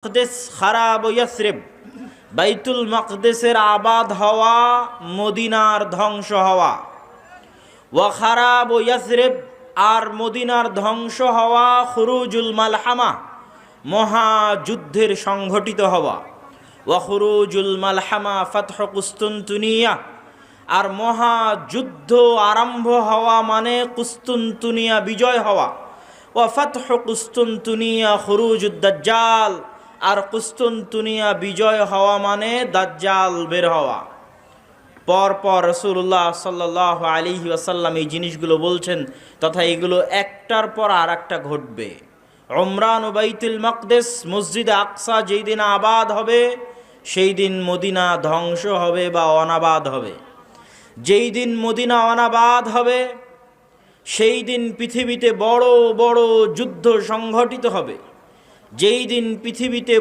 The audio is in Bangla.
মকদেস খারাব ইয়াসরিব, বাইতুল মকদেসের আবাদ হওয়া মদিনার ধ্বংস হওয়া। ওয়া খারাব ইয়াসরিব, আর মদিনার ধ্বংস হওয়া খুরুজুল মালহামা, মহাযুদ্ধের সংঘটিত হওয়া। ওয়া খুরুজুল মালহামা ফাতহ কুস্তুনতুনিয়া, আর মহাযুদ্ধ আরম্ভ হওয়া মানে কুস্তুনতুনিয়া বিজয় হওয়া। ওয়া ফাতহ কুস্তুনতুনিয়া খুরুজুদ দাজ্জাল, আর কুস্তুনতুনিয়া বিজয় হওয়া মানে দাজ্জাল বের হওয়া। পরপর রাসূলুল্লাহ সাল্লাল্লাহু আলাইহি ওয়াসাল্লাম এই জিনিসগুলো বলছেন, তথা এগুলো একটার পর আর একটা ঘটবে। উমরান ও বাইতুল মকদেস, মসজিদে আকসা যেই দিন আবাদ হবে সেই দিন মদিনা ধ্বংস হবে বা অনাবাদ হবে। যেই দিন মদিনা অনাবাদ হবে সেই দিন পৃথিবীতে বড় বড় যুদ্ধ সংঘটিত হবে। যেই দিন পৃথিবীতে